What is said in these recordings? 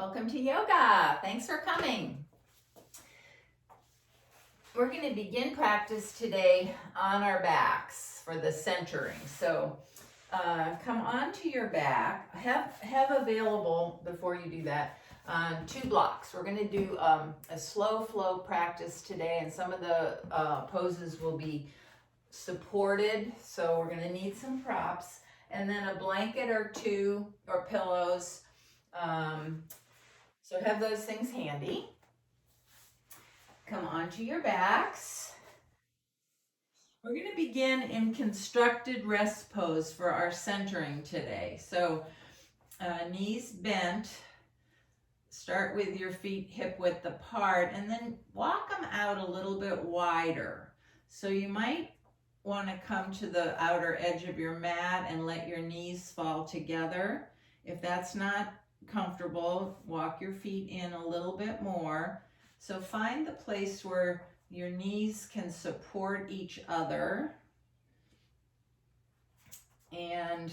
Welcome to yoga. Thanks for coming. We're going to begin practice today on our backs for the centering. So come onto your back. Have available, before you do that, 2 blocks. We're going to do a slow flow practice today, and some of the poses will be supported, so we're going to need some props, and then a blanket or 2 or pillows. So have those things handy. Come onto your backs. We're going to begin in constructed rest pose for our centering today. So knees bent. Start with your feet hip width apart, and then walk them out a little bit wider. So you might want to come to the outer edge of your mat and let your knees fall together. If that's not comfortable, walk your feet in a little bit more. So find the place where your knees can support each other, and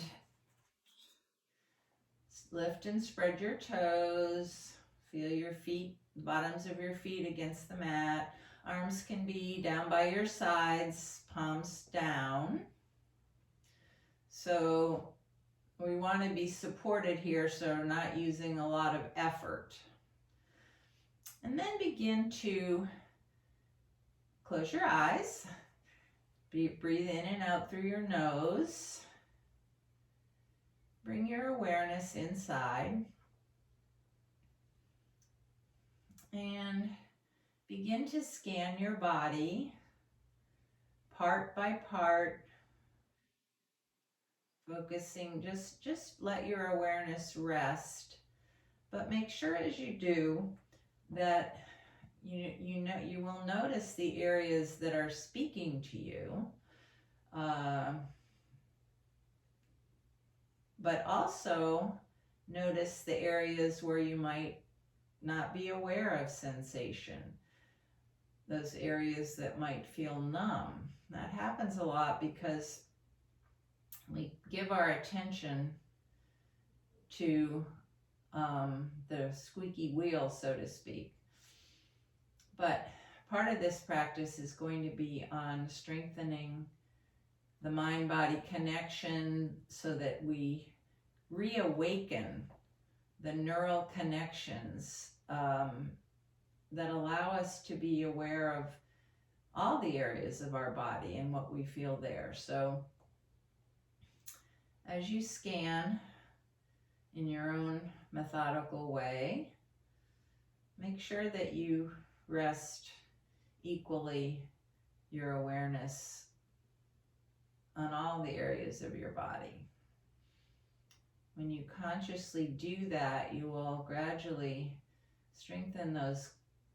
lift and spread your toes. Feel your feet, the bottoms of your feet against the mat. Arms can be down by your sides, palms down. So we want to be supported here, so we're not using a lot of effort. And then begin to close your eyes. Breathe in and out through your nose. Bring your awareness inside. And begin to scan your body part by part. Focusing, just let your awareness rest, but make sure as you do that you will notice the areas that are speaking to you, but also notice the areas where you might not be aware of sensation, those areas that might feel numb. That happens a lot because we give our attention to the squeaky wheel, so to speak. But part of this practice is going to be on strengthening the mind-body connection so that we reawaken the neural connections that allow us to be aware of all the areas of our body and what we feel there. So as you scan in your own methodical way, make sure that you rest equally your awareness on all the areas of your body. When you consciously do that, you will gradually strengthen those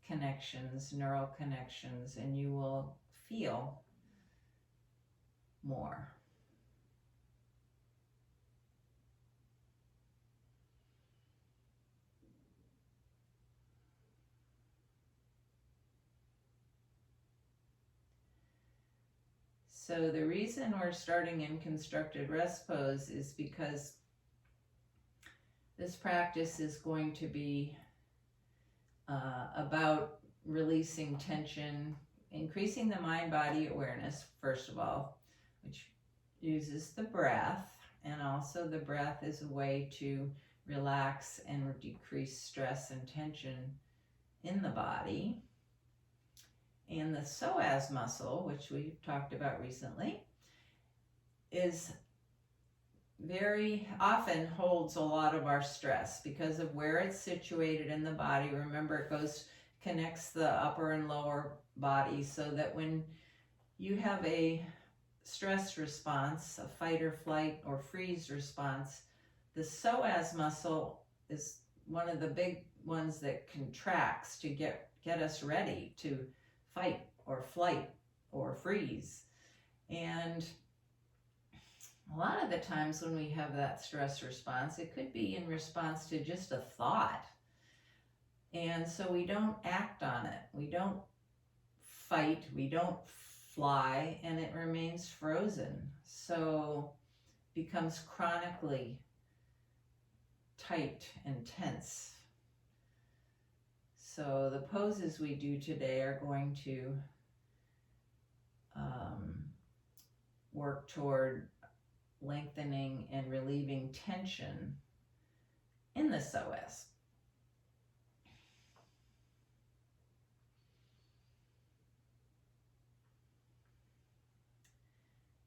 connections, neural connections, and you will feel more. So the reason we're starting in constructed rest pose is because this practice is going to be about releasing tension, increasing the mind-body awareness, first of all, which uses the breath, and also the breath is a way to relax and decrease stress and tension in the body. And the psoas muscle, which we talked about recently, is very often holds a lot of our stress because of where it's situated in the body. Remember, it connects the upper and lower body, so that when you have a stress response, a fight or flight or freeze response, the psoas muscle is one of the big ones that contracts to get us ready to fight or flight or freeze. And a lot of the times when we have that stress response, it could be in response to just a thought. And so we don't act on it. We don't fight, we don't fly, and it remains frozen. So becomes chronically tight and tense. So the poses we do today are going to work toward lengthening and relieving tension in the psoas.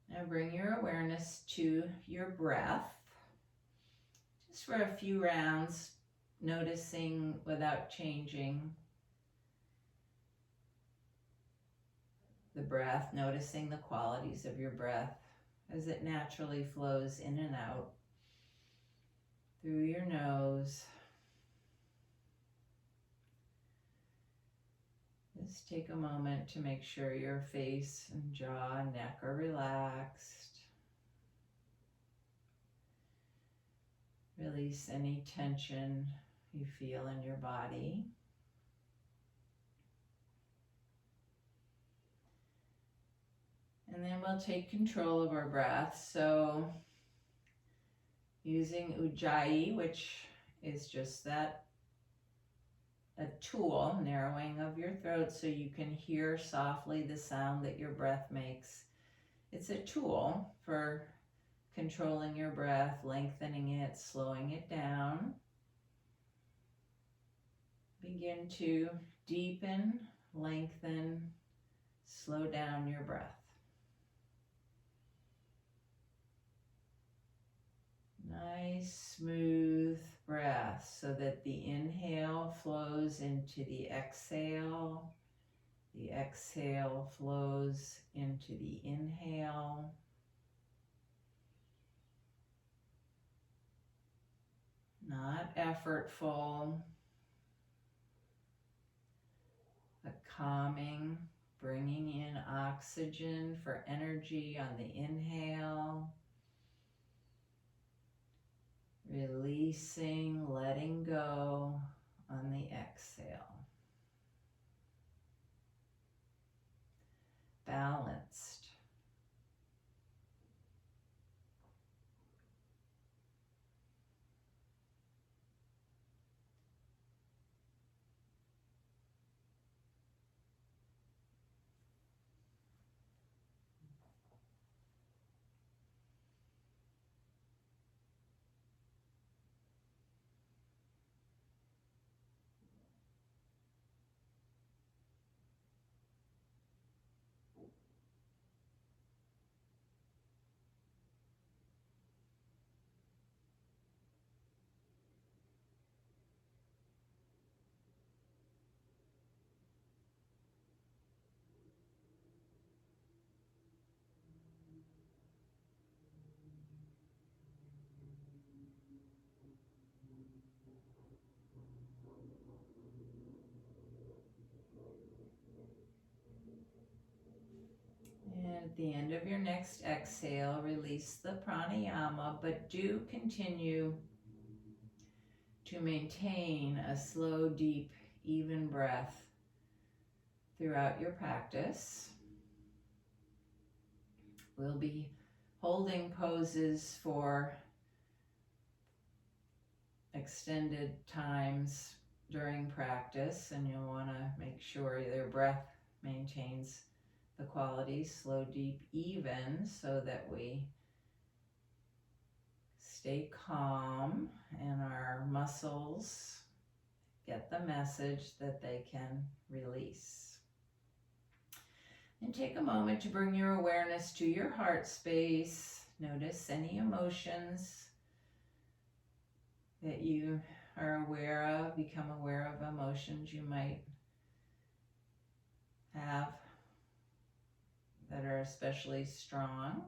Now bring your awareness to your breath, just for a few rounds, noticing without changing the breath, noticing the qualities of your breath as it naturally flows in and out through your nose. Just take a moment to make sure your face and jaw and neck are relaxed. Release any tension you feel in your body. And then we'll take control of our breath. So using Ujjayi, which is just that, a tool, narrowing of your throat so you can hear softly the sound that your breath makes. It's a tool for controlling your breath, lengthening it, slowing it down. Begin to deepen, lengthen, slow down your breath. Nice, smooth breath so that the inhale flows into the exhale flows into the inhale. Not effortful, but calming, bringing in oxygen for energy on the inhale. Releasing, letting go on the exhale. Balanced. And at the end of your next exhale, release the pranayama, but do continue to maintain a slow, deep, even breath throughout your practice. We'll be holding poses for extended times during practice, and you'll want to make sure your breath maintains the quality, slow, deep, even, so that we stay calm and our muscles get the message that they can release. And take a moment to bring your awareness to your heart space. Notice any emotions that you are aware of. Become aware of emotions you might have that are especially strong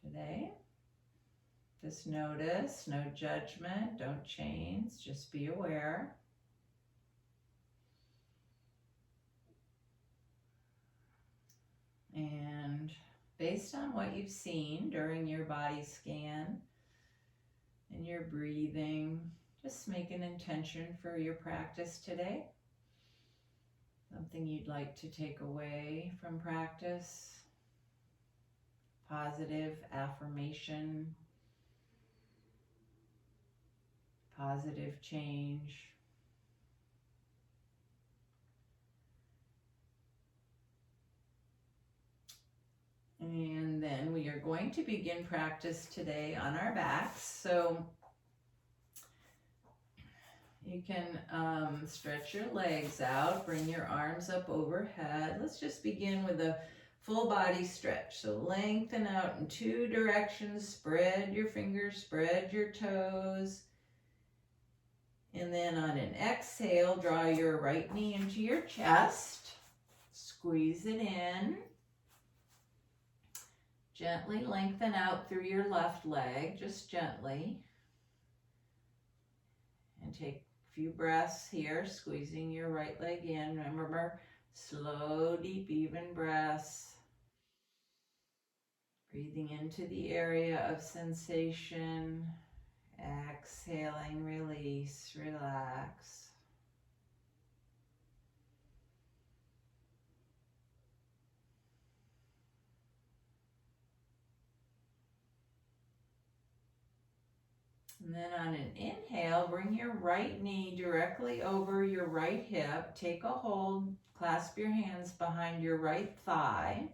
today. Just notice, no judgment, don't change, just be aware. And based on what you've seen during your body scan and your breathing, just make an intention for your practice today. Something you'd like to take away from practice. Positive affirmation. Positive change. And then we are going to begin practice today on our backs. So you can stretch your legs out, bring your arms up overhead. Let's just begin with a full body stretch. So lengthen out in 2 directions, spread your fingers, spread your toes. And then on an exhale, draw your right knee into your chest, squeeze it in. Gently lengthen out through your left leg, just gently. And take a few breaths here, squeezing your right leg in. Remember, slow, deep, even breaths. Breathing into the area of sensation. Exhaling, release, relax. And then on an inhale, bring your right knee directly over your right hip. Take a hold, clasp your hands behind your right thigh.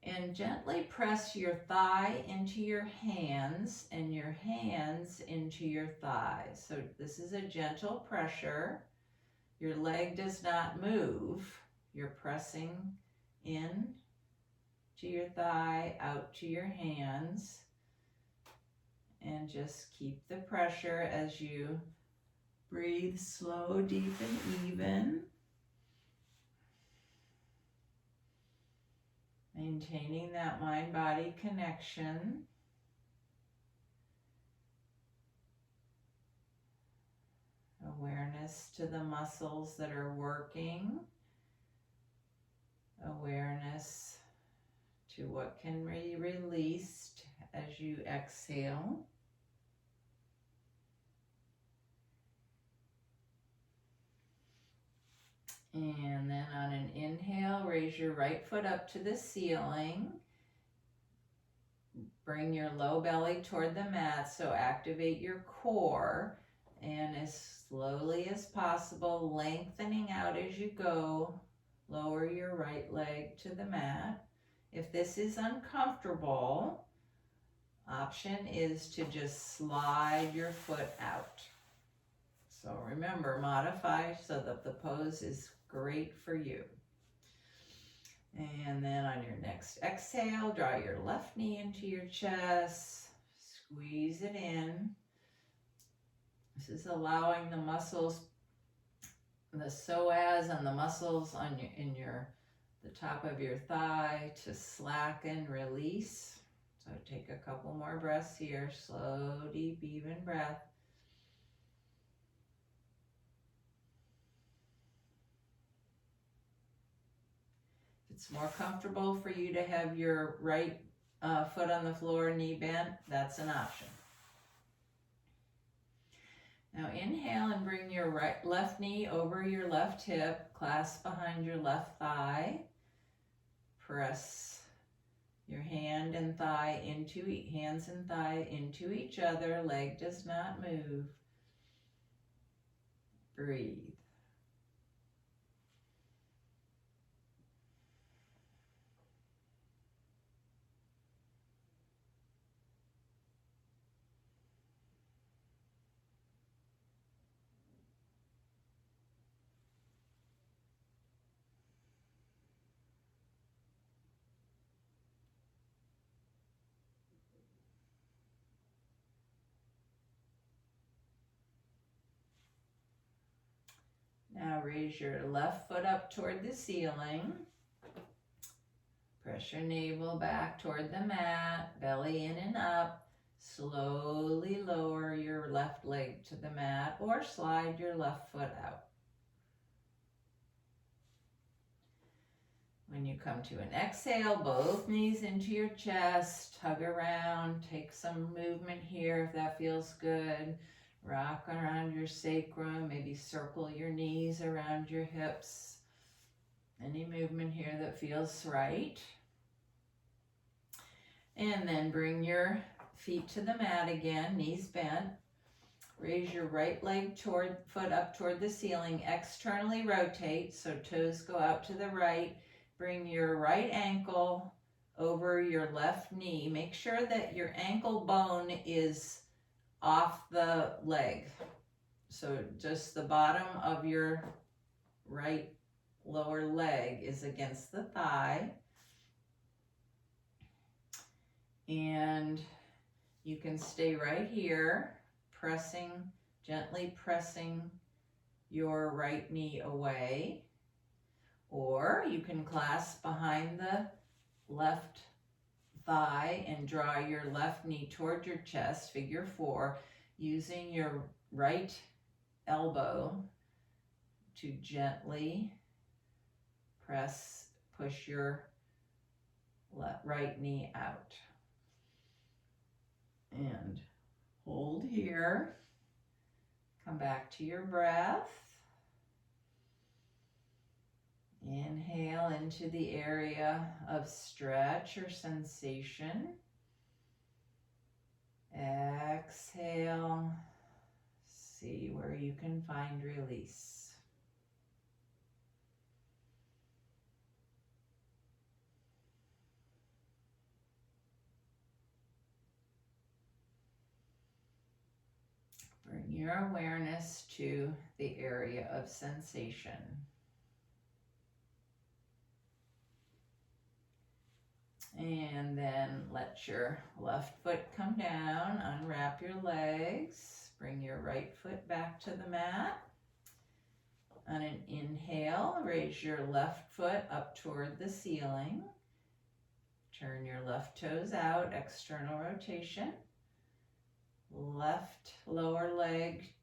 And gently press your thigh into your hands and your hands into your thighs. So this is a gentle pressure. Your leg does not move. You're pressing in to your thigh, out to your hands. And just keep the pressure as you breathe slow, deep, and even. Maintaining that mind-body connection. Awareness to the muscles that are working. Awareness to what can be released as you exhale. And then on an inhale, raise your right foot up to the ceiling. Bring your low belly toward the mat, so activate your core. And as slowly as possible, lengthening out as you go, lower your right leg to the mat. If this is uncomfortable, option is to just slide your foot out. So remember, modify so that the pose is great for you. And then on your next exhale, draw your left knee into your chest, squeeze it in. This is allowing the muscles, the psoas and the muscles on the top of your thigh to slacken, release. So take a couple more breaths here, slow, deep, even breath. It's more comfortable for you to have your right foot on the floor, knee bent, that's an option. Now inhale and bring your left knee over your left hip, clasp behind your left thigh. Press your hand and thigh hands and thigh into each other, leg does not move. Breathe. Now raise your left foot up toward the ceiling. Press your navel back toward the mat, belly in and up. Slowly lower your left leg to the mat or slide your left foot out. When you come to an exhale, both knees into your chest, hug around, take some movement here if that feels good. Rock around your sacrum, maybe circle your knees around your hips. Any movement here that feels right. And then bring your feet to the mat again, knees bent. Raise your right leg foot up toward the ceiling. Externally rotate, so toes go out to the right. bring your right ankle over your left knee. Make sure that your ankle bone is off the leg. So just the bottom of your right lower leg is against the thigh. And you can stay right here, gently pressing your right knee away. Or you can clasp behind the left thigh and draw your left knee toward your chest, figure 4, using your right elbow to gently push your right knee out. And hold here. Come back to your breath. Inhale into the area of stretch or sensation. Exhale. See where you can find release. Bring your awareness to the area of sensation. And then let your left foot come down, unwrap your legs, bring your right foot back to the mat. On an inhale, raise your left foot up toward the ceiling. Turn your left toes out, external rotation. Left lower leg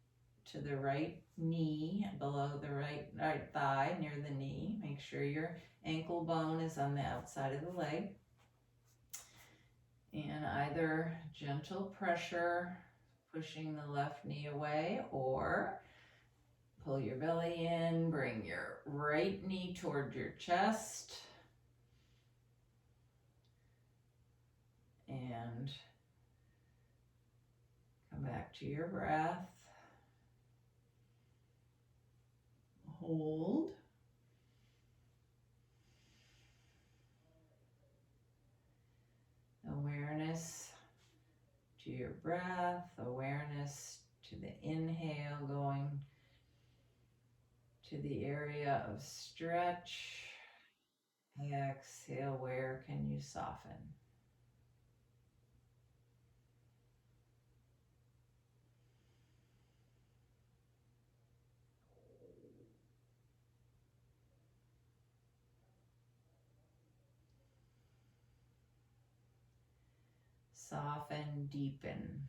to the right knee, below the right thigh, near the knee. Make sure your ankle bone is on the outside of the leg. And either gentle pressure, pushing the left knee away, or pull your belly in, bring your right knee toward your chest. And come back to your breath. Hold. Awareness to your breath, awareness to the inhale going to the area of stretch. Exhale, where can you soften? Soften, deepen.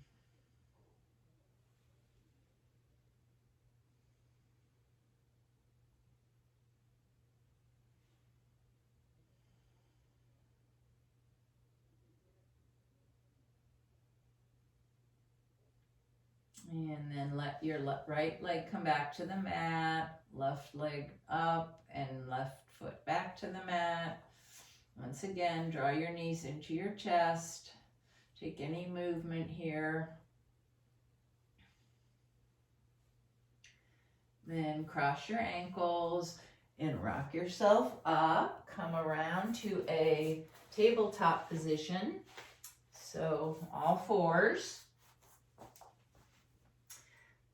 And then let your right leg come back to the mat, left leg up and left foot back to the mat. Once again, draw your knees into your chest. Take any movement here. Then cross your ankles and rock yourself up. Come around to a tabletop position. So all fours.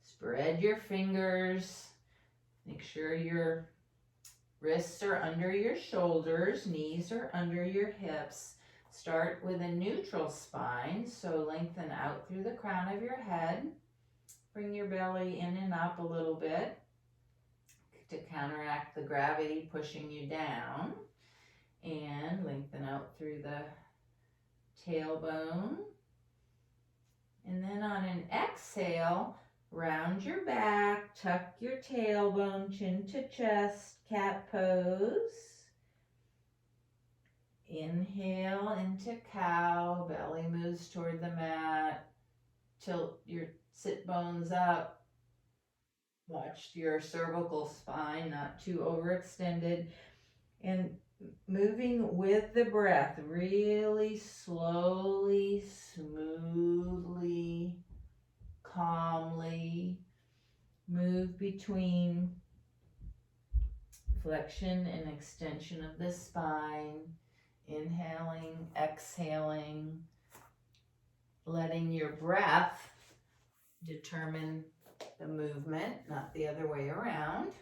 Spread your fingers. Make sure your wrists are under your shoulders, knees are under your hips. Start with a neutral spine, so lengthen out through the crown of your head. Bring your belly in and up a little bit to counteract the gravity pushing you down. And lengthen out through the tailbone. And then on an exhale, round your back, tuck your tailbone, chin to chest, cat pose. Inhale into cow, belly moves toward the mat. Tilt your sit bones up. Watch your cervical spine not too overextended. And moving with the breath, really slowly, smoothly, calmly move between Flexion and extension of the spine. Inhaling, exhaling, letting your breath determine the movement, not the other way around.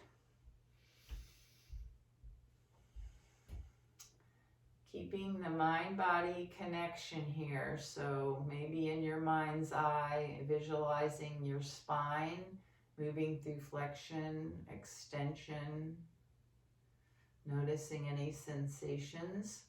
Keeping the mind-body connection here. So maybe in your mind's eye, visualizing your spine, moving through flexion, extension, noticing any sensations.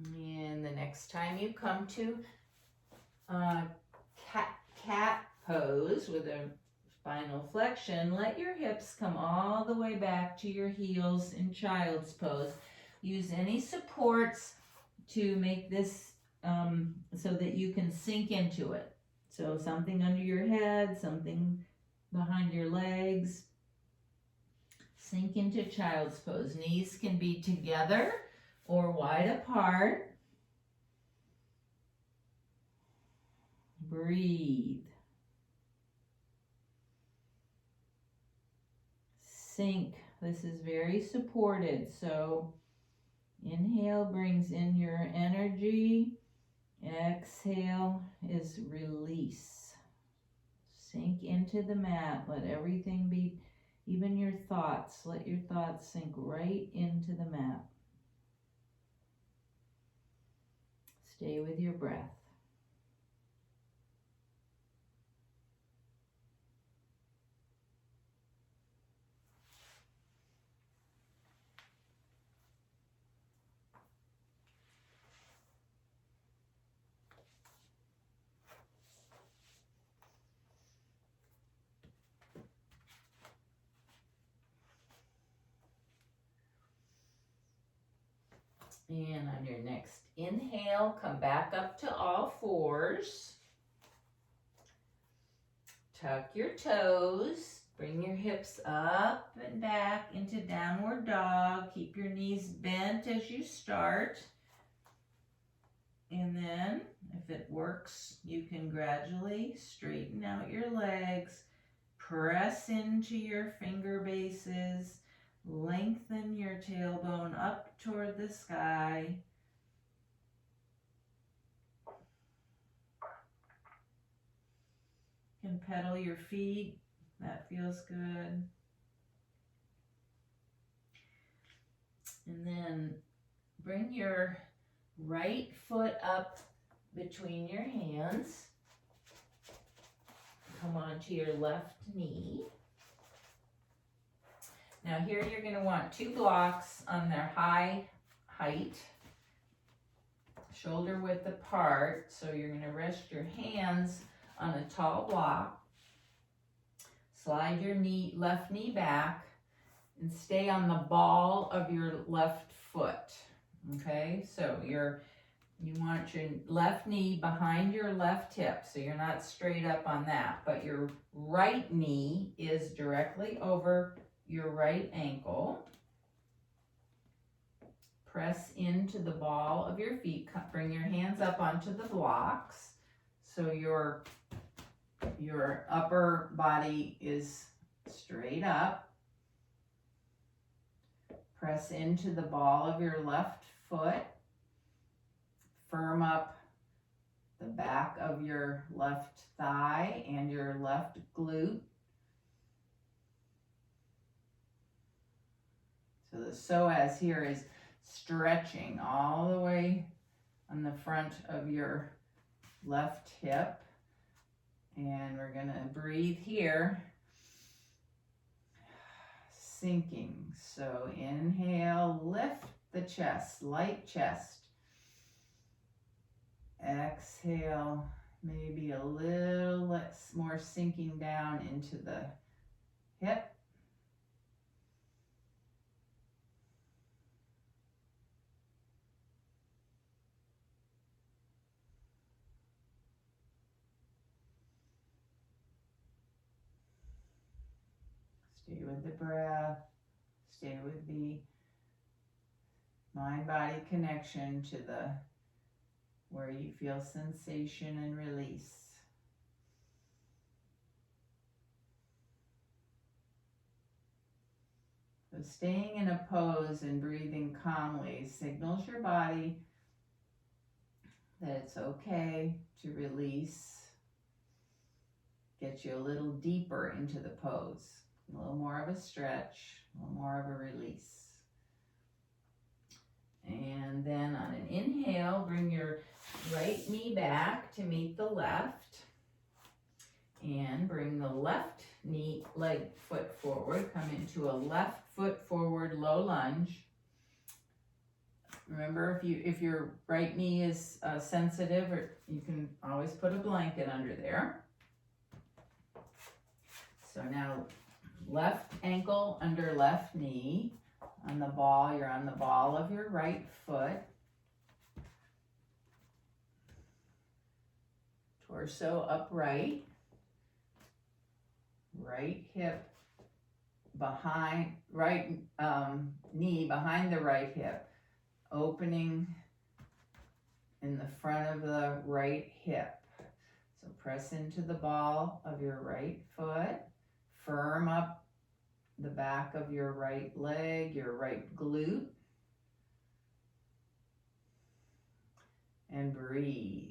And the next time you come to cat pose with a spinal flexion, let your hips come all the way back to your heels in child's pose. Use any supports to make this so that you can sink into it. So something under your head, something behind your legs. Sink into child's pose. Knees can be together or wide apart. Breathe. Sink. This is very supported. So inhale brings in your energy. Exhale is release. Sink into the mat. Let everything be, even your thoughts. Let your thoughts sink right into the mat. Stay with your breath. And on your next inhale, come back up to all fours. Tuck your toes. Bring your hips up and back into downward dog. Keep your knees bent as you start. And then, if it works, you can gradually straighten out your legs. Press into your finger bases. Lengthen your tailbone up toward the sky. You can pedal your feet. That feels good. And then bring your right foot up between your hands. Come onto your left knee. Now here you're going to want 2 blocks on their high height, shoulder width apart. So you're going to rest your hands on a tall block. Slide your left knee back and stay on the ball of your left foot. Okay, so you want your left knee behind your left hip, so you're not straight up on that, but your right knee is directly over your right ankle. Press into the ball of your feet. Bring your hands up onto the blocks, so your upper body is straight up. Press into the ball of your left foot. Firm up the back of your left thigh and your left glute. So the psoas here is stretching all the way on the front of your left hip. And we're going to breathe here, sinking. So inhale, lift the chest, light chest. Exhale, maybe a little less, more sinking down into the hip. Stay with the breath. Stay with the mind-body connection to the where you feel sensation and release. So staying in a pose and breathing calmly signals your body that it's okay to release. Get you a little deeper into the pose. A little more of a stretch, a little more of a release. And then on an inhale, bring your right knee back to meet the left. And bring the left knee, foot forward. Come into a left foot forward low lunge. Remember, if your right knee is sensitive, or you can always put a blanket under there. So now left ankle under left knee. On the ball, you're on the ball of your right foot. Torso upright. Right hip behind, right knee behind the right hip. Opening in the front of the right hip. So press into the ball of your right foot. Firm up the back of your right leg, your right glute. And breathe.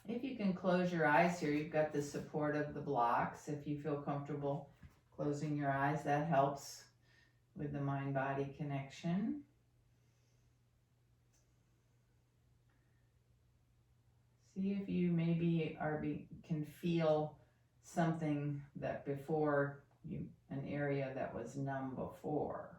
If you can close your eyes here, you've got the support of the blocks. If you feel comfortable closing your eyes, that helps with the mind-body connection. See if you maybe can feel something that before you, an area that was numb before.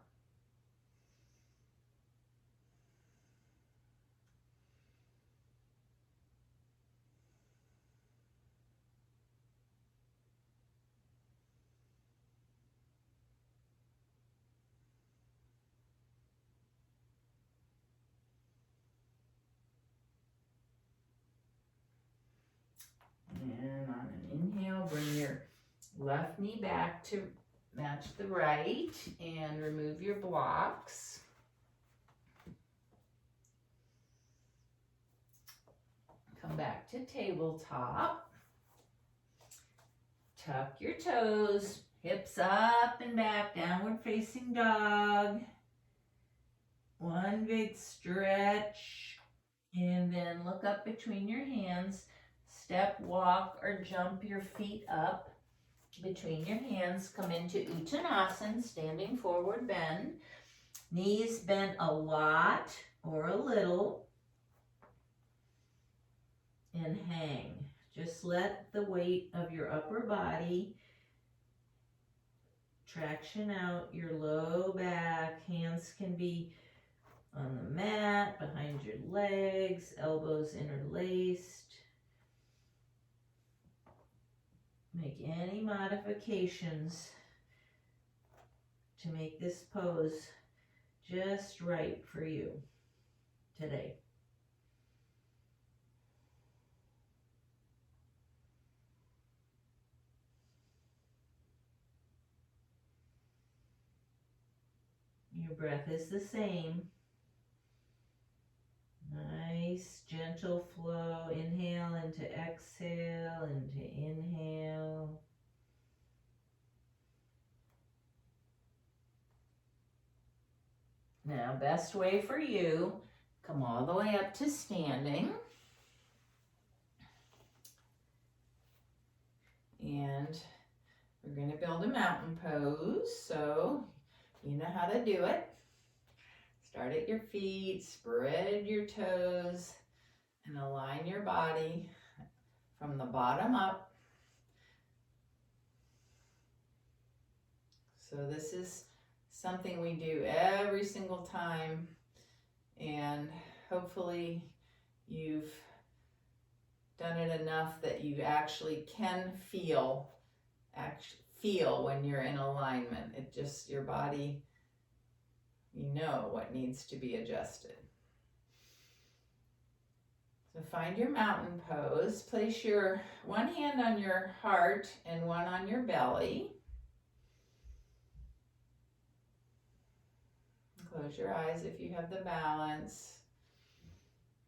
And on an inhale, bring your left knee back to match the right and remove your blocks. Come back to tabletop. Tuck your toes, hips up and back, downward facing dog. One big stretch, and then look up between your hands. Step, walk, or jump your feet up between your hands. Come into Uttanasana, standing forward bend. Knees bent a lot or a little. And hang. Just let the weight of your upper body traction out your low back. Hands can be on the mat, behind your legs, elbows interlaced. Make any modifications to make this pose just right for you today. Your breath is the same. Nice, gentle flow. Inhale into exhale, into inhale. Now, best way for you, come all the way up to standing. And we're going to build a mountain pose, so you know how to do it. Start at your feet, spread your toes, and align your body from the bottom up. So this is something we do every single time, and hopefully you've done it enough that you actually can feel when you're in alignment. It just, your body, you know what needs to be adjusted. So find your mountain pose. Place your one hand on your heart and one on your belly. close your eyes if you have the balance.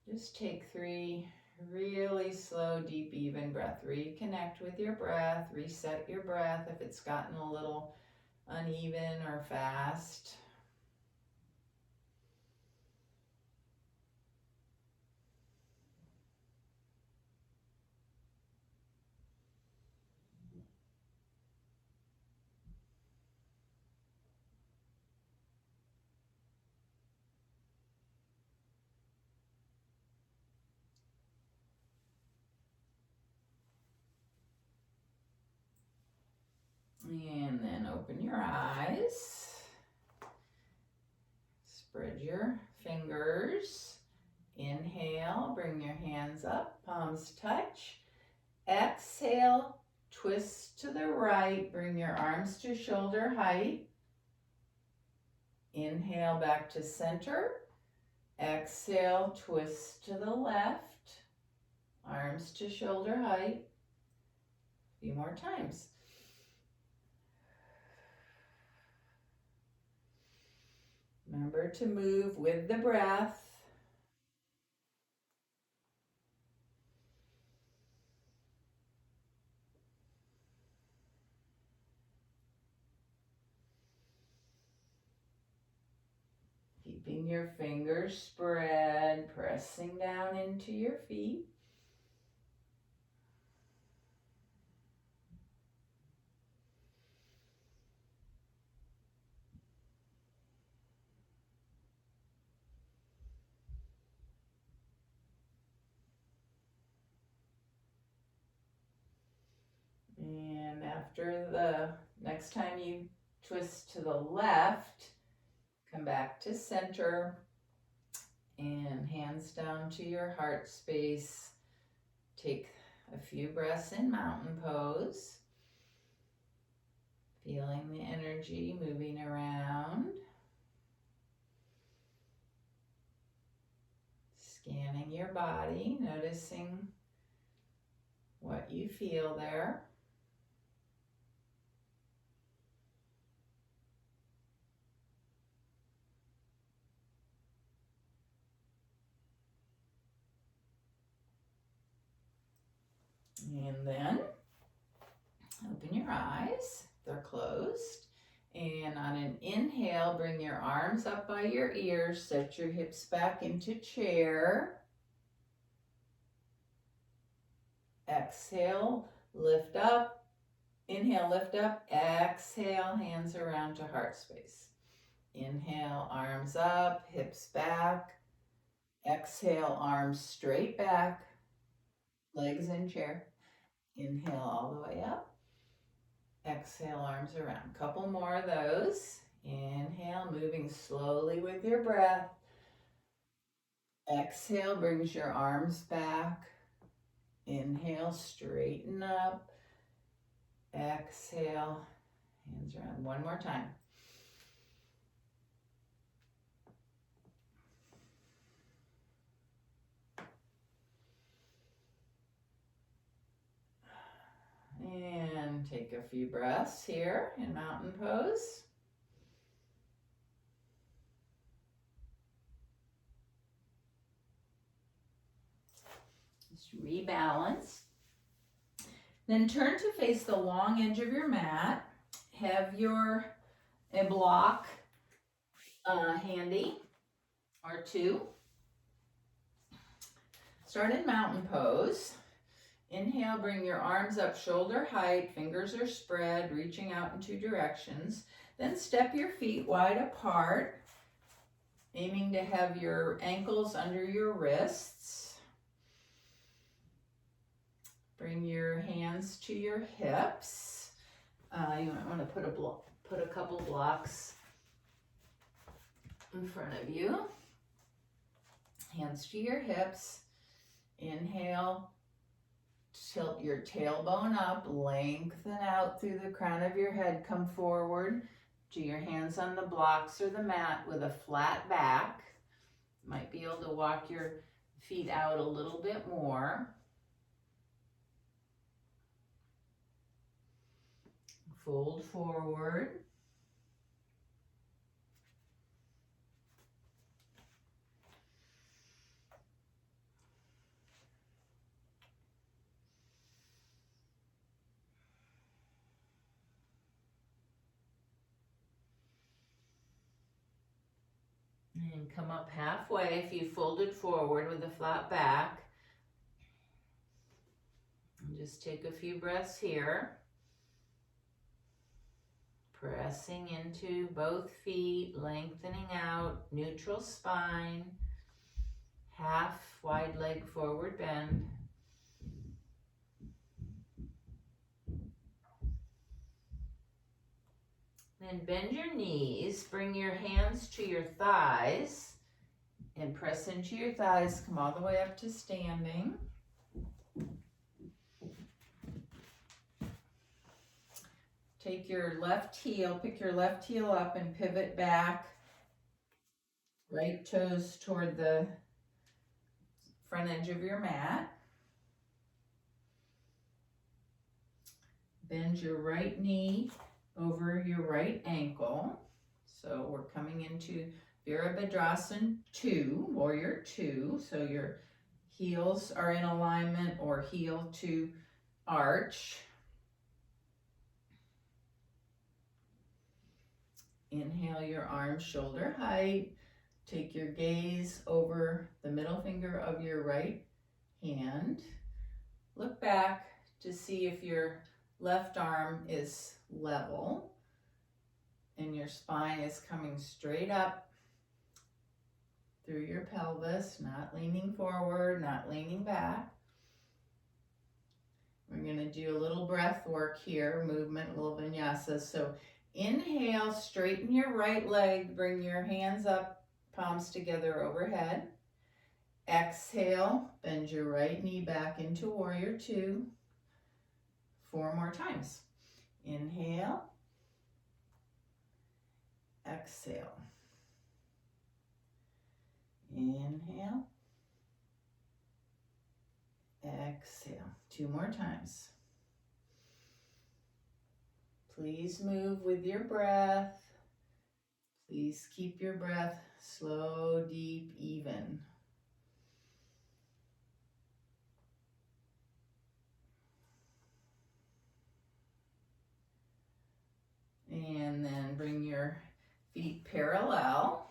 Just take 3 really slow, deep, even breath. Reconnect with your breath. Reset your breath if it's gotten a little uneven or fast. And then open your eyes. Spread your fingers. Inhale, bring your hands up, palms touch. Exhale, twist to the right, bring your arms to shoulder height. Inhale back to center. Exhale, twist to the left, arms to shoulder height. A few more times. Remember to move with the breath. Keeping your fingers spread, pressing down into your feet. And after the next time you twist to the left, come back to center and hands down to your heart space. Take a few breaths in mountain pose. Feeling the energy moving around. Scanning your body, noticing what you feel there. And then open your eyes, they're closed. And on an inhale, bring your arms up by your ears, set your hips back into chair. Exhale, lift up. Inhale, lift up. Exhale, hands around to heart space. Inhale, arms up, hips back. Exhale, arms straight back, legs in chair. Inhale all the way up. Exhale, arms around. Couple more of those. Inhale, moving slowly with your breath. Exhale brings your arms back. Inhale, straighten up. Exhale, hands around. One more time. And take a few breaths here in mountain pose. Just rebalance. Then turn to face the long edge of your mat. Have a block handy or two. Start in mountain pose. Inhale, bring your arms up shoulder height, fingers are spread, reaching out in 2 directions. Then step your feet wide apart, aiming to have your ankles under your wrists. Bring your hands to your hips. You might want to put a couple blocks in front of you. Hands to your hips. Inhale, tilt your tailbone up, lengthen out through the crown of your head, come forward to your hands on the blocks or the mat with a flat back. Might be able to walk your feet out a little bit more. Fold forward. And come up halfway if you folded forward with a flat back. And just take a few breaths here. Pressing into both feet, lengthening out, neutral spine, half wide leg forward bend. Then bend your knees, bring your hands to your thighs, and press into your thighs. Come all the way up to standing. Take your left heel, pick your left heel up and pivot back. Right toes toward the front edge of your mat. Bend your right knee over your right ankle. So we're coming into Virabhadrasana 2, Warrior 2. So your heels are in alignment or heel to arch. Inhale your arms shoulder height. Take your gaze over the middle finger of your right hand. Look back to see if your left arm is level and your spine is coming straight up through your pelvis, not leaning forward, not leaning back. We're going to do a little breath work here, movement, a little vinyasa. So inhale, straighten your right leg, bring your hands up, palms together overhead. Exhale, bend your right knee back into Warrior 2. 4 more times. Inhale, exhale. Inhale, exhale. 2 more times. Please move with your breath. Please keep your breath slow, deep, even. And then bring your feet parallel,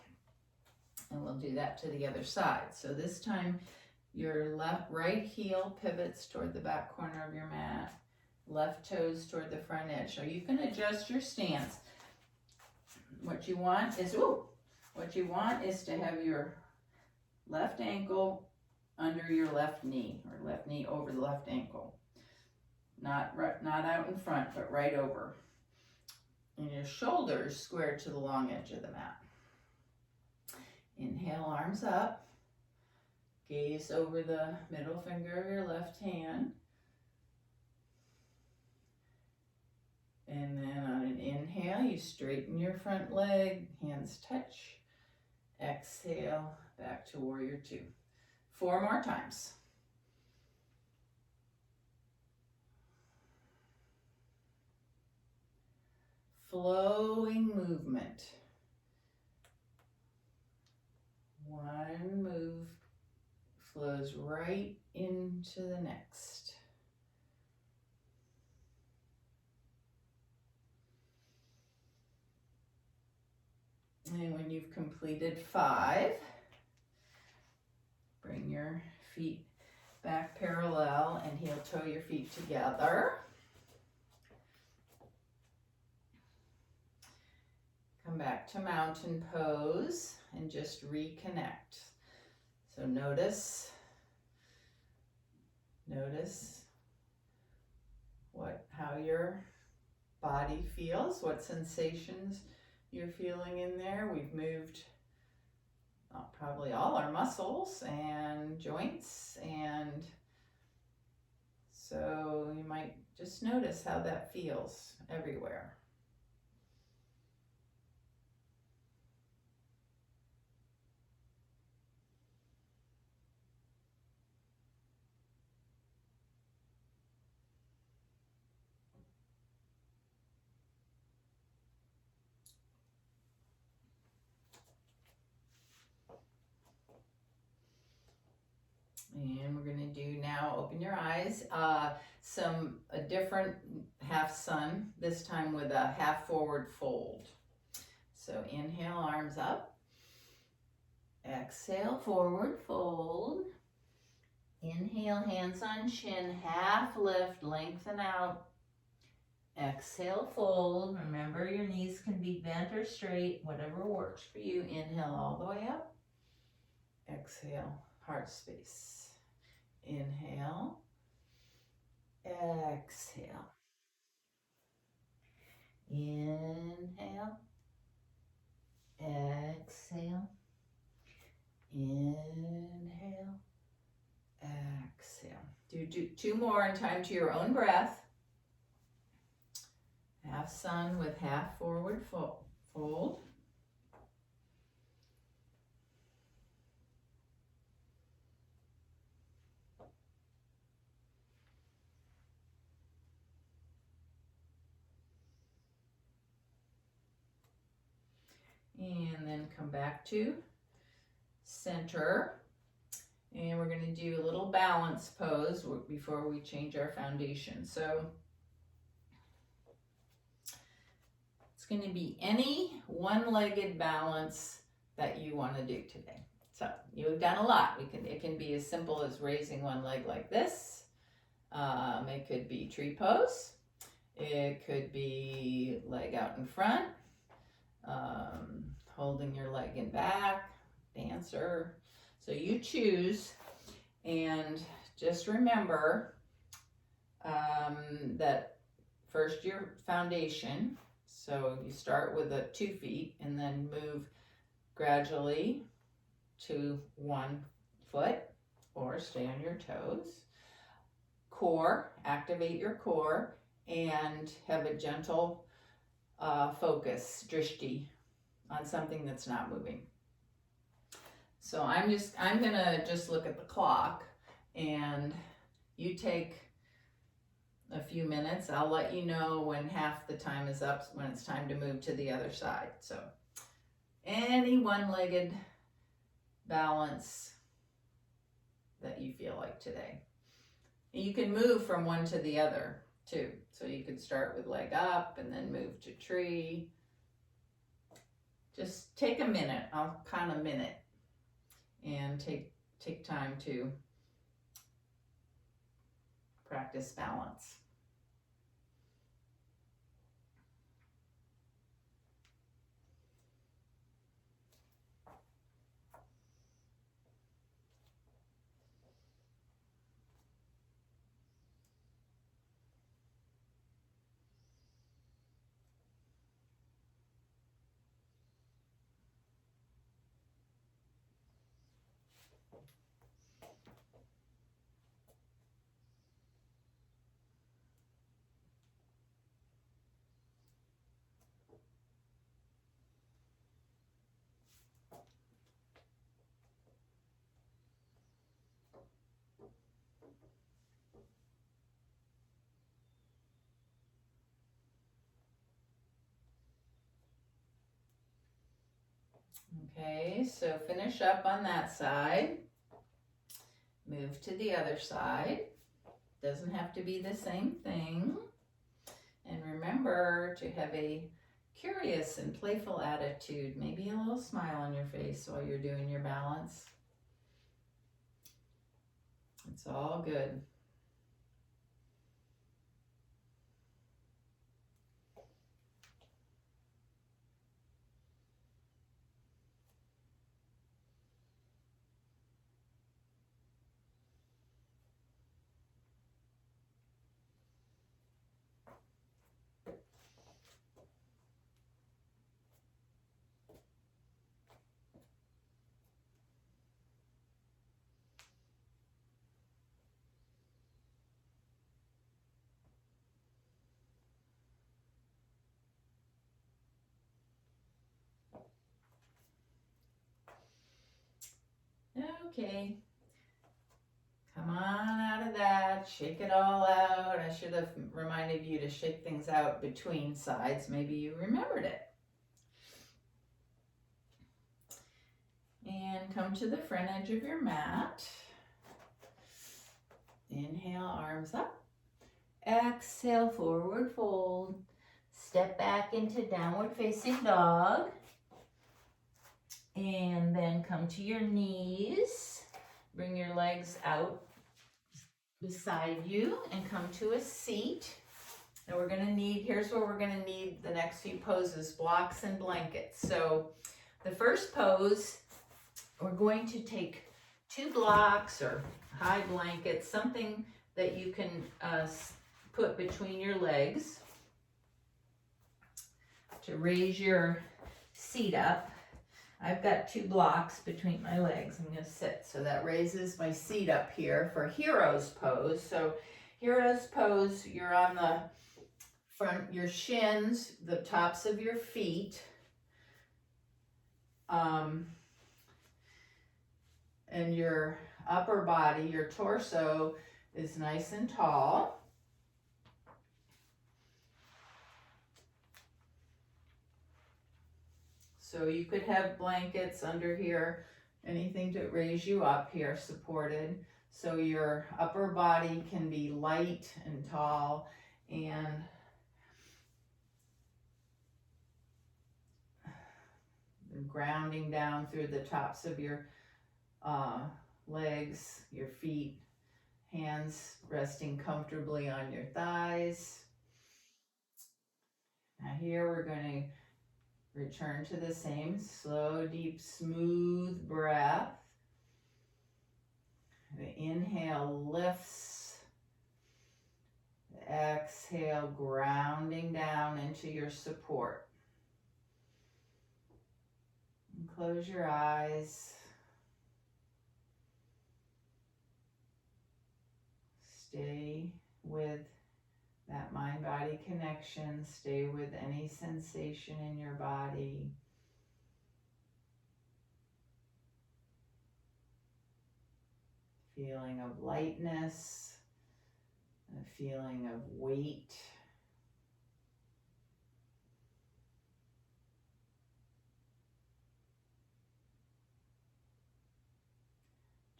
and we'll do that to the other side. So this time your right heel pivots toward the back corner of your mat, left toes toward the front edge. So you can adjust your stance. What you want is to have your left ankle under your left knee, or left knee over the left ankle. Not out in front, but right over. And your shoulders square to the long edge of the mat. Inhale, arms up. Gaze over the middle finger of your left hand. And then on an inhale, you straighten your front leg, hands touch. Exhale, back to Warrior 2. 4 more times. Flowing movement. One move flows right into the next. And when you've completed 5, bring your feet back parallel and heel toe your feet together. Come back to mountain pose and just reconnect. So notice how your body feels, what sensations you're feeling in there. We've moved probably all our muscles and joints, and so you might just notice how that feels everywhere. And we're going to do now, open your eyes, a different half sun, this time with a half forward fold. So inhale, arms up. Exhale, forward fold. Inhale, hands on chin, half lift, lengthen out. Exhale, fold. Remember, your knees can be bent or straight, whatever works for you. Inhale all the way up. Exhale, heart space. Inhale. Exhale. Inhale. Exhale. Inhale. Exhale. Do two more in time to your own breath. Half sun with half forward fold. And then come back to center. And we're going to do a little balance pose before we change our foundation. So it's going to be any one-legged balance that you want to do today. So you've done a lot. It can be as simple as raising one leg like this. It could be tree pose. It could be leg out in front, holding your leg in back, dancer. So you choose, and just remember that first your foundation. So you start with 2 feet and then move gradually to 1 foot or stay on your toes. Core, activate your core and have a gentle focus, drishti, on something that's not moving. So I'm gonna just look at the clock, and you take a few minutes. I'll let you know when half the time is up, when it's time to move to the other side. So any one-legged balance that you feel like today. You can move from one to the other too. So you could start with leg up and then move to tree. Just take a minute. I'll count a minute and take time to practice balance. Okay, so finish up on that side. Move to the other side. Doesn't have to be the same thing. And remember to have a curious and playful attitude. Maybe a little smile on your face while you're doing your balance. It's all good. Okay, come on out of that, shake it all out. I should have reminded you to shake things out between sides. Maybe you remembered it. And come to the front edge of your mat. Inhale, arms up. Exhale, forward fold. Step back into downward facing dog. And then come to your knees. Bring your legs out beside you and come to a seat. And we're gonna need, here's where we're gonna need the next few poses, blocks and blankets. So the first pose, we're going to take 2 blocks or high blankets, something that you can put between your legs to raise your seat up. I've got 2 blocks between my legs. I'm going to sit. So that raises my seat up here for hero's pose. So hero's pose, you're on the front, your shins, the tops of your feet, and your upper body, your torso is nice and tall. So you could have blankets under here, anything to raise you up here, supported. So your upper body can be light and tall, and grounding down through the tops of your legs, your feet, hands resting comfortably on your thighs. Now here we're going to return to the same slow, deep, smooth breath. The inhale lifts. The exhale grounding down into your support. And close your eyes. Stay with that mind-body connection. Stay with any sensation in your body. Feeling of lightness, a feeling of weight.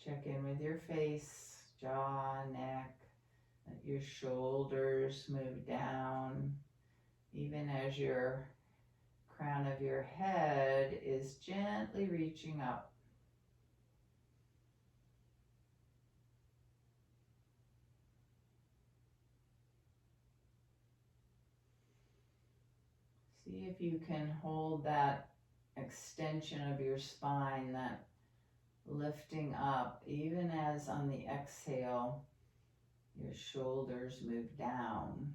Check in with your face, jaw, neck. Let your shoulders move down, even as your crown of your head is gently reaching up. See if you can hold that extension of your spine, that lifting up, even as on the exhale, your shoulders move down.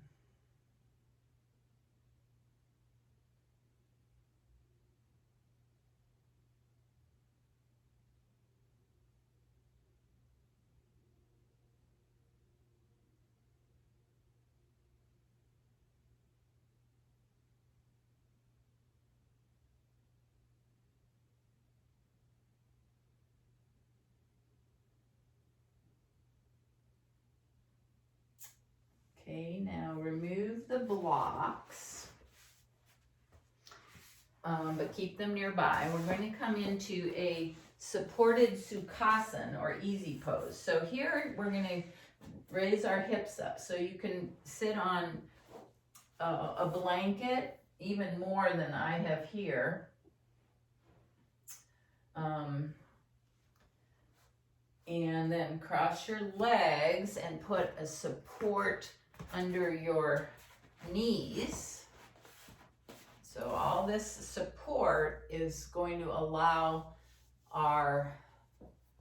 Okay, now remove the blocks, but keep them nearby. We're going to come into a supported Sukhasana or easy pose. So here we're going to raise our hips up. So you can sit on a blanket, even more than I have here. And then cross your legs and put a support under your knees. So all this support is going to allow our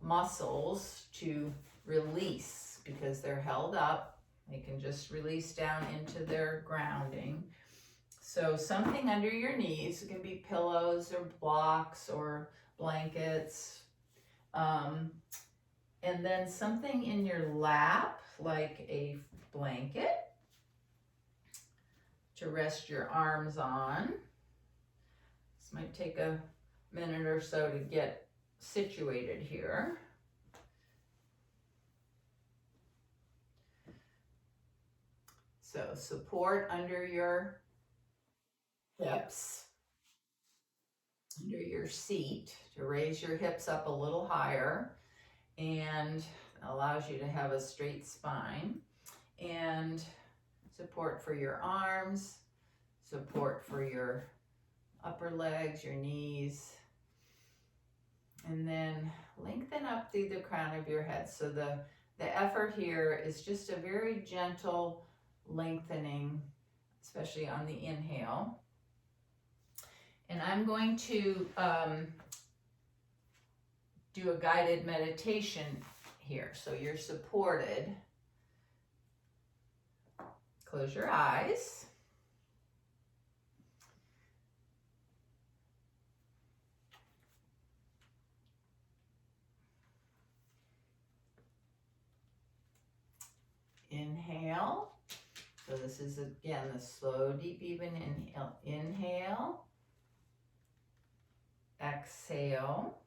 muscles to release because they're held up. They can just release down into their grounding. So something under your knees, it can be pillows or blocks or blankets. And then something in your lap, like a blanket to rest your arms on. This might take a minute or so to get situated here. So support under your hips, under your seat to raise your hips up a little higher, and allows you to have a straight spine, and support for your arms, support for your upper legs, your knees, And then lengthen up through the crown of your head. So the effort here is just a very gentle lengthening, especially on the inhale. And I'm going to do a guided meditation here. So you're supported. Close your eyes. Inhale. So this is again the slow, deep, even inhale. Inhale. Exhale.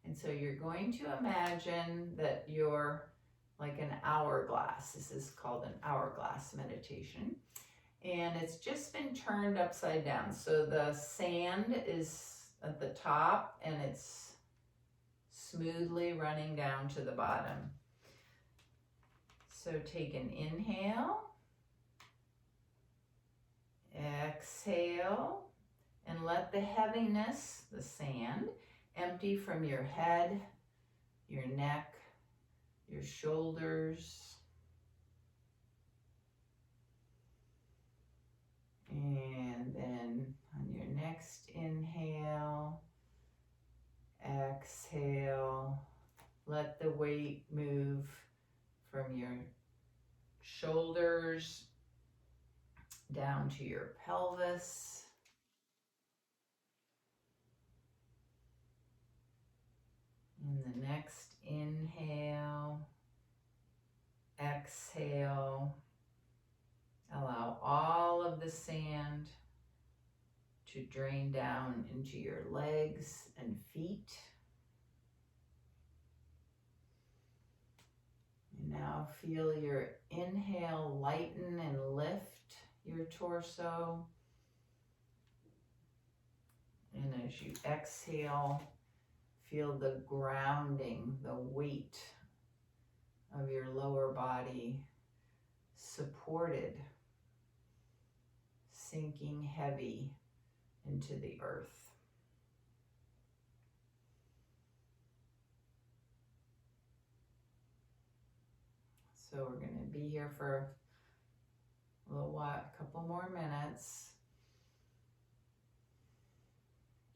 And so you're going to imagine that you're like an hourglass. This is called an hourglass meditation. And it's just been turned upside down. So the sand is at the top and it's smoothly running down to the bottom. So take an inhale, exhale, and let the heaviness, the sand, empty from your head, your neck, your shoulders. And then on your next inhale, exhale, let the weight move from your shoulders down to your pelvis. And the next inhale, exhale, allow all of the sand to drain down into your legs and feet. And now feel your inhale lighten and lift your torso. And as you exhale, feel the grounding, the weight of your lower body supported, sinking heavy into the earth. So we're going to be here for a little while, a couple more minutes.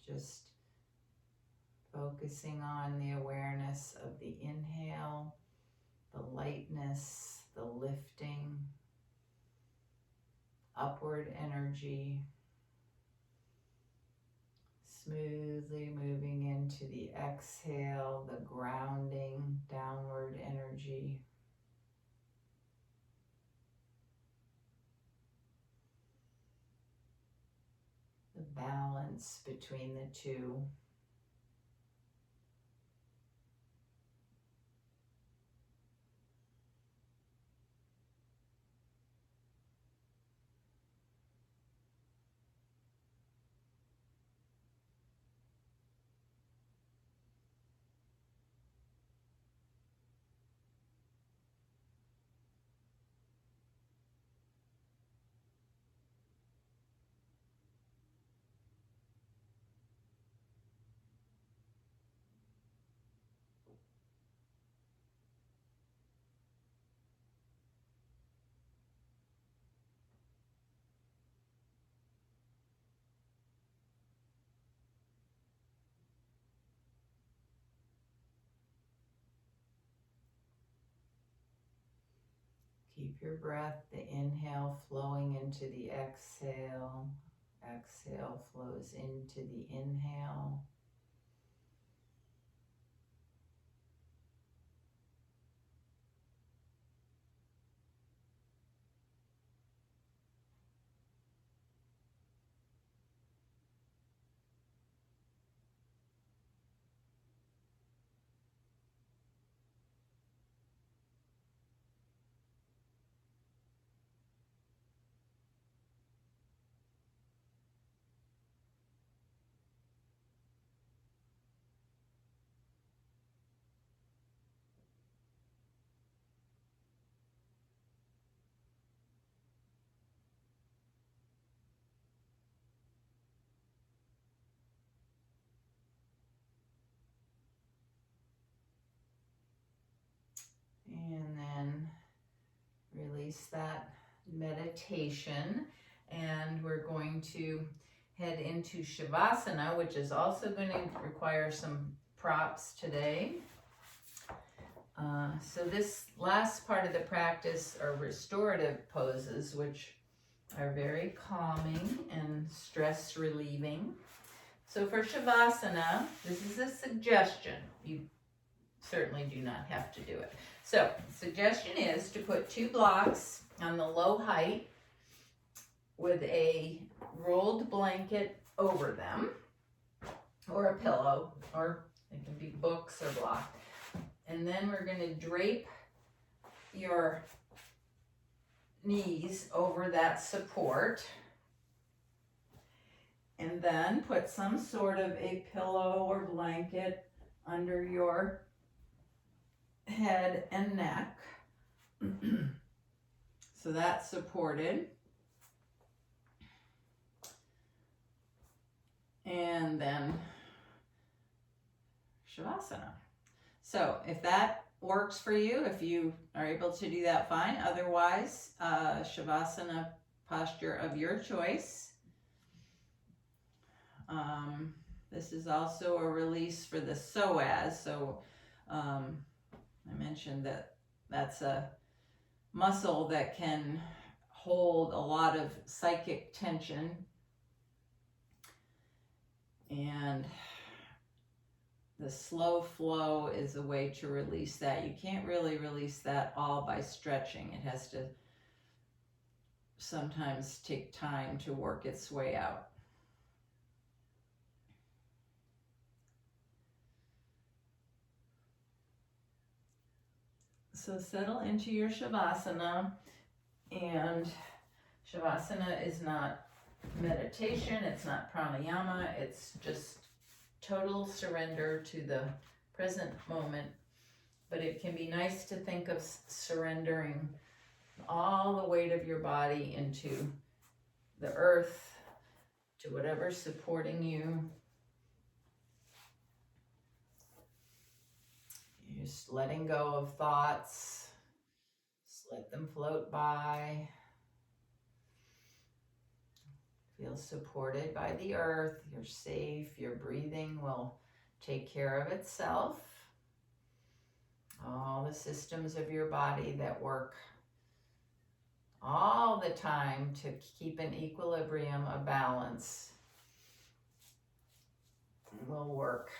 Just focusing on the awareness of the inhale, the lightness, the lifting, upward energy, smoothly moving into the exhale, the grounding, downward energy. The balance between the two. Keep your breath, the inhale flowing into the exhale. Exhale flows into the inhale. release that meditation, and we're going to head into Shavasana, which is also going to require some props today. So this last part of the practice are restorative poses, which are very calming and stress relieving. So for Shavasana, this is a suggestion. You certainly do not have to do it. So suggestion is to put 2 blocks on the low height with a rolled blanket over them, or a pillow, or it can be books or block. And then we're going to drape your knees over that support, and then put some sort of a pillow or blanket under your head and neck. So that's supported. And then Shavasana. So if that works for you, if you are able to do that, fine. Otherwise, Shavasana posture of your choice. This is also a release for the psoas. So I mentioned that that's a muscle that can hold a lot of psychic tension, and the slow flow is a way to release that. You can't really release that all by stretching. It has to sometimes take time to work its way out. So settle into your Shavasana, and Shavasana is not meditation, it's not pranayama, it's just total surrender to the present moment. But it can be nice to think of surrendering all the weight of your body into the earth, to whatever's supporting you. You're just letting go of thoughts, just let them float by. Feel supported by the earth, you're safe, your breathing will take care of itself. All the systems of your body that work all the time to keep an equilibrium, a balance, will work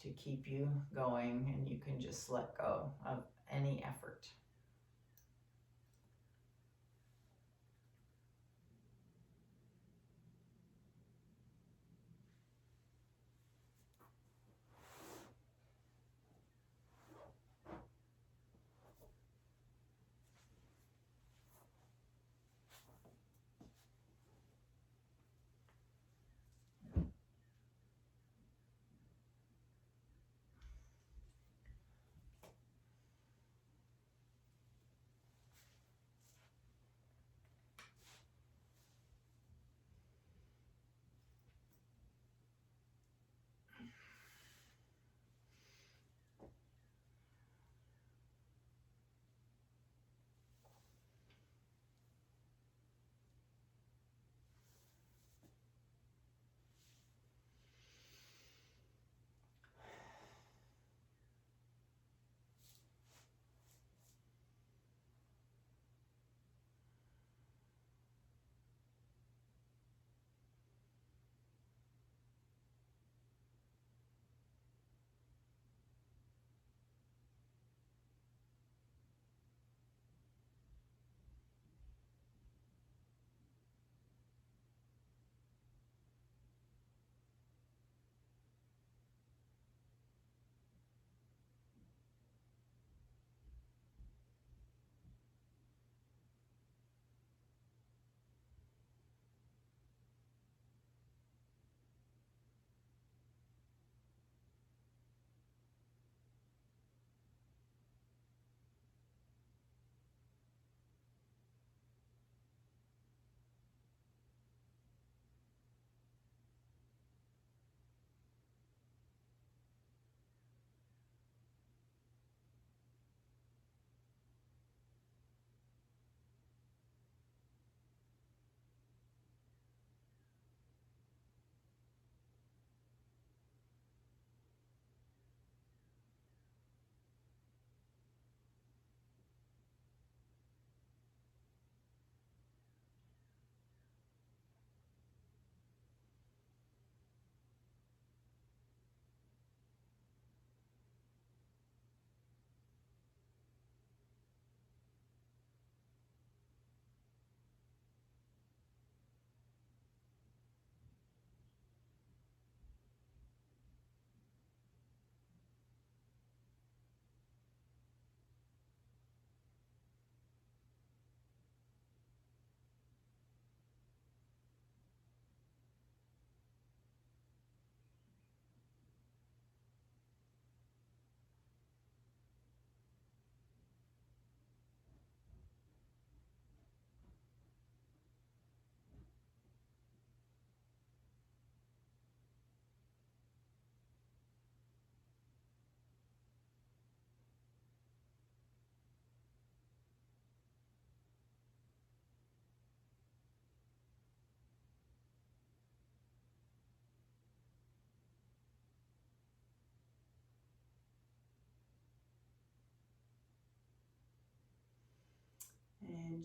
to keep you going, and you can just let go of any effort.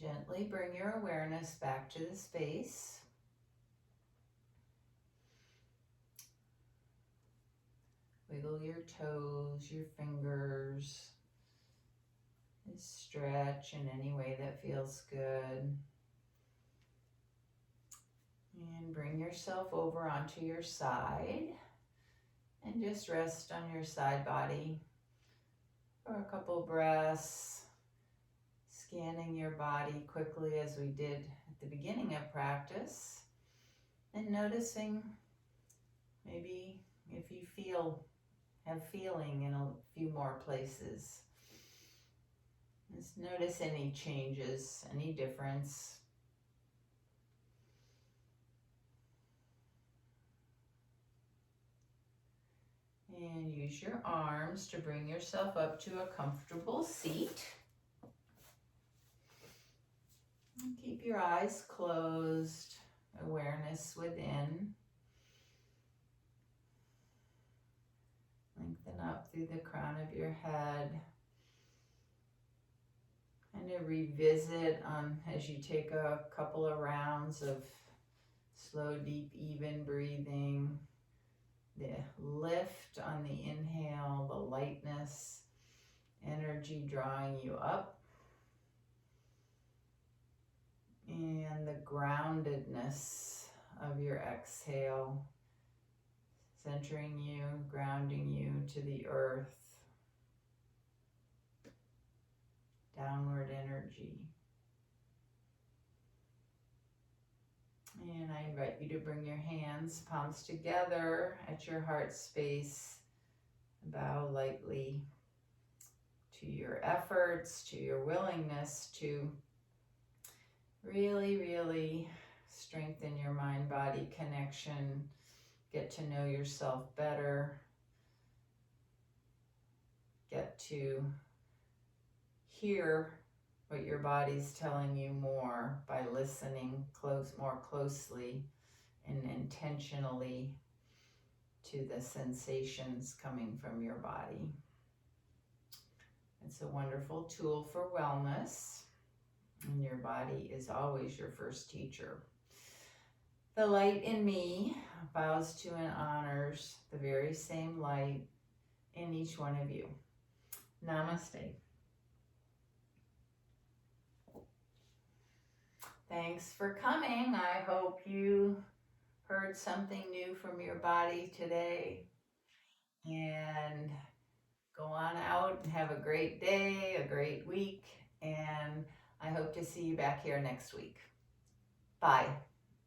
Gently bring your awareness back to the space. Wiggle your toes, your fingers. Stretch in any way that feels good. And bring yourself over onto your side. And just rest on your side body for a couple breaths. Scanning your body quickly as we did at the beginning of practice. And noticing maybe if you have feeling in a few more places. Just notice any changes, any difference. And use your arms to bring yourself up to a comfortable seat. And keep your eyes closed, awareness within. Lengthen up through the crown of your head. And to revisit as you take a couple of rounds of slow, deep, even breathing. The lift on the inhale, the lightness, energy drawing you up. And the groundedness of your exhale, centering you, grounding you to the earth. Downward energy. And I invite you to bring your hands, palms together at your heart space. Bow lightly to your efforts, to your willingness to really, really strengthen your mind-body connection, get to know yourself better, get to hear what your body's telling you more by listening more closely and intentionally to the sensations coming from your body. It's a wonderful tool for wellness, and your body is always your first teacher. The light in me bows to and honors the very same light in each one of you. Namaste. Thanks for coming. I hope you heard something new from your body today. And go on out and have a great day, a great week. And I hope to see you back here next week. Bye.